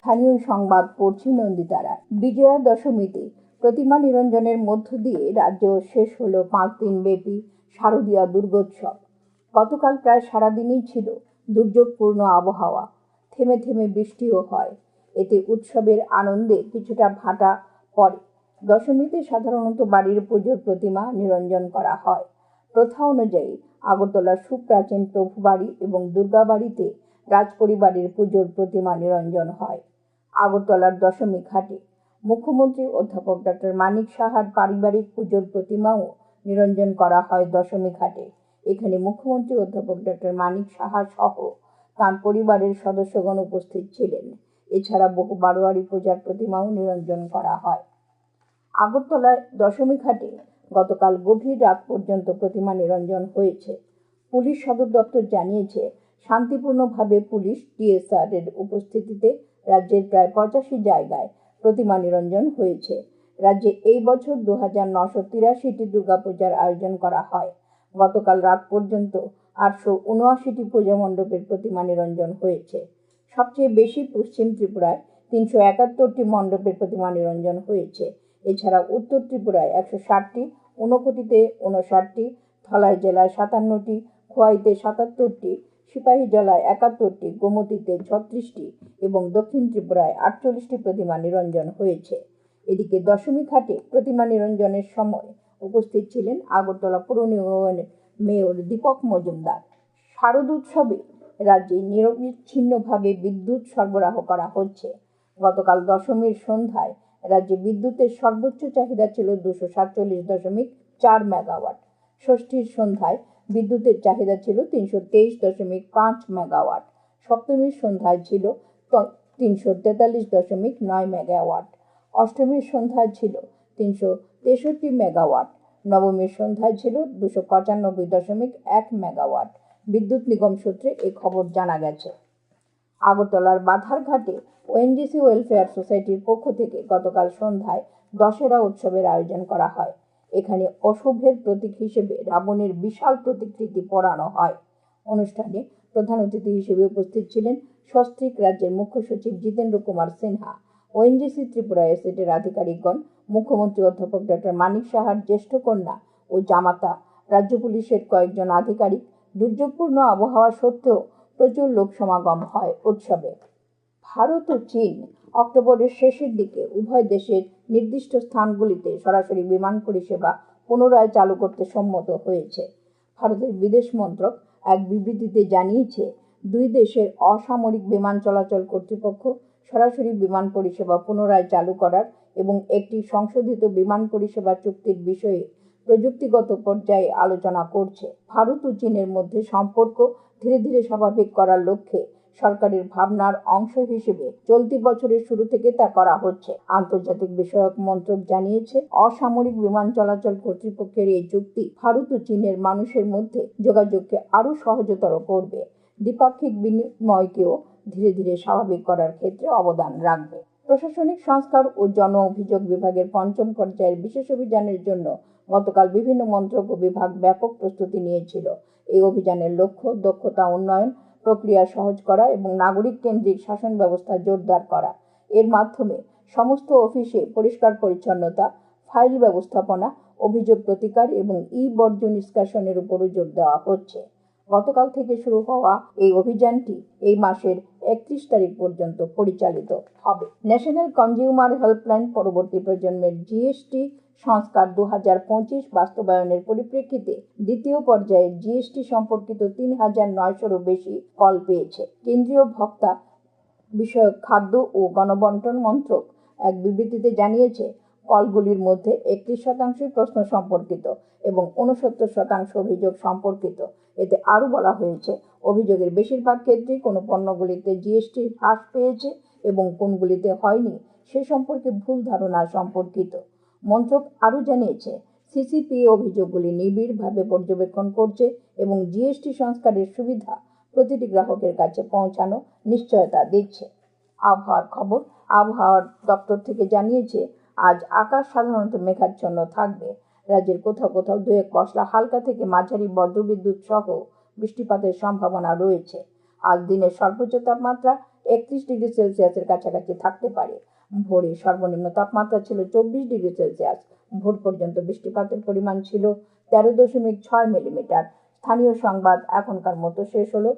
স্থানীয় সংবাদ পড়ছি নন্দিতারা। বিজয়া দশমীতে প্রতিমা নিরঞ্জনের মধ্য দিয়ে রাজ্য শেষ হলো 5 দিন ব্যাপী শারদীয়া দুর্গোৎসব। গতকাল প্রায় সারাদিনই ছিল দুর্যোগপূর্ণ আবহাওয়া, থেমে থেমে বৃষ্টিও হয়। এতে উৎসবের আনন্দে কিছুটা ভাটা পড়ে। দশমীতে সাধারণত বাড়ির পুজোর প্রতিমা নিরঞ্জন করা হয়। প্রথা অনুযায়ী আগরতলার সুপ্রাচীন প্রভুবাড়ি এবং দুর্গাবাড়িতে রাজপরিবারের পুজোর প্রতিমা নিরঞ্জন হয়। আগরতলার দশমী ঘাটে মুখ্যমন্ত্রী অধ্যাপক ডক্টর মানিক সাহার পারিবারিক পুজোর প্রতিমাও নিরঞ্জন করা হয় দশমী ঘাটে। এখানে মুখ্যমন্ত্রী অধ্যাপক ডক্টর মানিক সাহা সহ তাঁর পরিবারের সদস্যগণ উপস্থিত ছিলেন। এছাড়া বহু বারোয়ারি পূজার প্রতিমাও নিরঞ্জন করা হয়। আগরতলায় দশমী ঘাটে গতকাল গভীর রাত পর্যন্ত প্রতিমা নিরঞ্জন হয়েছে। পুলিশ সদর দপ্তর জানিয়েছে, শান্তিপূর্ণভাবে পুলিশ টিএসআর এর উপস্থিতিতে রাজ্যের প্রায় 85 জায়গায় প্রতিমা নিরঞ্জন হয়েছে। রাজ্যে এই বছর 2983টি দুর্গাপূজার আয়োজন করা হয়। গতকাল রাত পর্যন্ত 879টি পূজা মণ্ডপের প্রতিমা নিরঞ্জন হয়েছে। সবচেয়ে বেশি পশ্চিম ত্রিপুরায় 371টি মণ্ডপের প্রতিমা নিরঞ্জন হয়েছে। এছাড়া উত্তর ত্রিপুরায় 160টি, ঊনকোটিতে 59টি, ধলাই জেলায় 57টি, খোয়াইতে 77টি, সিপাহীজলায় 71টি, গোমতীতে 36টি এবং দক্ষিণ ত্রিপুরায় 48টি প্রতিমা নিরঞ্জন হয়েছে। এদিকে দশমী ঘাটে প্রতিমা নিরঞ্জনের সময় উপস্থিত ছিলেন আগরতলা পৌর নিগমের মেয়র দীপক মজুমদার। শারদ উৎসবে রাজ্যে নিরবিচ্ছিন্নভাবে বিদ্যুৎ সরবরাহ করা হচ্ছে। গতকাল দশমীর সন্ধ্যায় রাজ্যে বিদ্যুতের সর্বোচ্চ চাহিদা ছিল 247.4 মেগাওয়াট। ষষ্ঠীর সন্ধ্যায় বিদ্যুতের চাহিদা ছিল 323.5 মেগাওয়াট। সপ্তমীর সন্ধ্যায় ছিল 343.9 মেগাওয়াট। অষ্টমীর সন্ধ্যায় ছিল 363 মেগাওয়াট। নবমীর সন্ধ্যায় ছিল 295.1 মেগাওয়াট। বিদ্যুৎ নিগম সূত্রে এই খবর জানা গেছে। আগরতলার বাধারঘাটে ওএনজিসি ওয়েলফেয়ার সোসাইটির পক্ষ থেকে গতকাল সন্ধ্যায় দশেরা উৎসবের আয়োজন করা হয়। এখানে অশুভের প্রতীক হিসেবে রাবণের বিশাল প্রতিকৃতি পোড়ানো হয়। অনুষ্ঠানে প্রধান অতিথি হিসেবে উপস্থিত ছিলেন স্বস্তিক রাজ্যের মুখ্য সচিব জিতেন্দ্র কুমার সিনহা, ওএনজিসি ত্রিপুরা এসেটের আধিকারিকগণ, মুখ্যমন্ত্রী অধ্যাপক ডক্টর মানিক সাহার জ্যেষ্ঠ কন্যা ও জামাতা, রাজ্য পুলিশের কয়েকজন আধিকারিক। দুর্যোগপূর্ণ আবহাওয়া সত্ত্বেও প্রচুর লোক সমাগম হয় উৎসবে। ভারত ও চীন অক্টোবরের শেষের দিকে উভয় দেশের নির্দিষ্ট স্থানগুলিতে সরাসরি বিমান পরিষেবা পুনরায় চালু করতে সম্মত হয়েছে। ভারতের বিদেশ মন্ত্রক এক বিবৃতিতে জানিয়েছে, দুই দেশের অসামরিক বিমান চলাচল কর্তৃপক্ষ সরাসরি বিমান পরিষেবা পুনরায় চালু করার এবং একটি সংশোধিত বিমান পরিষেবা চুক্তির বিষয়ে প্রযুক্তিগত পর্যায়ে আলোচনা করছে। ভারত ও চীনের মধ্যে সম্পর্ক ধীরে ধীরে স্বাভাবিক করার লক্ষ্যে সরকারের ভাবনার অংশ হিসেবে চলতি বছরের শুরু থেকে তা করা হচ্ছে। আন্তর্জাতিক বিষয়ক মন্ত্রক জানিয়েছে, অসামরিক বিমান চলাচল কর্তৃপক্ষের এই চুক্তি ভারত ও চীনের মানুষের মধ্যে যোগাযোগকে আরও সহজতর করবে, দ্বিপাক্ষিক বিনিময়কেও ধীরে ধীরে স্বাভাবিক করার ক্ষেত্রে অবদান রাখবে। প্রশাসনিক সংস্কার ও জন অভিযোগ বিভাগের 5ম পর্যায়ের বিশেষ অভিযানের জন্য গতকাল বিভিন্ন মন্ত্রক ও বিভাগ ব্যাপক প্রস্তুতি নিয়েছিল। এই অভিযানের লক্ষ্য দক্ষতা উন্নয়ন, প্রক্রিয়া সহজ করা এবং নাগরিক কেন্দ্রিক শাসন ব্যবস্থা জোরদার করা। এর মাধ্যমে সমস্ত অফিসে পরিষ্কার পরিচ্ছন্নতা, ফাইল ব্যবস্থাপনা, অভিযোগ প্রতিকার এবং বর্জ্য নিষ্কাশনের উপরও জোর দেওয়া হচ্ছে। গতকাল থেকে শুরু হওয়া এই অভিযানটি এই মাসের 31 তারিখ পর্যন্ত পরিচালিত হবে। ন্যাশনাল কনজিউমার হেল্পলাইন পরবর্তী প্রজন্মের জিএসটি সংস্কার 2025 বাস্তবায়নের পরিপ্রেক্ষিতে দ্বিতীয় পর্যায়ে জিএসটি সম্পর্কিত 3,900-রও বেশি কল পেয়েছে। কেন্দ্রীয় ভোক্তা বিষয়ক খাদ্য ও গণবণ্টন মন্ত্রক এক বিবৃতিতে জানিয়েছে, কলগুলির মধ্যে 31% প্রশ্ন সম্পর্কিত এবং 69% অভিযোগ সম্পর্কিত। এতে আরও বলা হয়েছে, অভিযোগের বেশিরভাগ ক্ষেত্রেই কোনো পণ্যগুলিতে জিএসটি হ্রাস পেয়েছে এবং কোনগুলিতে হয়নি সে সম্পর্কে ভুল ধারণা সম্পর্কিত। মন্ত্রক আরও জানিয়েছে, সিসিপিএ অভিযোগগুলি নিবিড়ভাবে পর্যবেক্ষণ করছে এবং জিএসটি সংস্কারের সুবিধা প্রতিটি গ্রাহকের কাছে পৌঁছানো নিশ্চয়তা দিচ্ছে। আবহাওয়ার খবর। আবহাওয়ার দপ্তর থেকে জানিয়েছে, আজ আকাশ সাধারণত মেঘাচ্ছন্ন থাকবে। রাজ্যের কোথাও কোথাও 2-1 পশলা হালকা থেকে মাঝারি বজ্রবিদ্যুৎ সহ বৃষ্টিপাতের সম্ভাবনা রয়েছে। আজ দিনের সর্বোচ্চ তাপমাত্রা 31 ডিগ্রি সেলসিয়াসের কাছাকাছি থাকতে পারে। ভোরে সর্বনিম্ন তাপমাত্রা ছিল 24 ডিগ্রি সেলসিয়াস। ভোর পর্যন্ত বৃষ্টিপাতের পরিমাণ ছিল 13.6 মিলিমিটার। স্থানীয় সংবাদ এখনকার মতো শেষ হলো।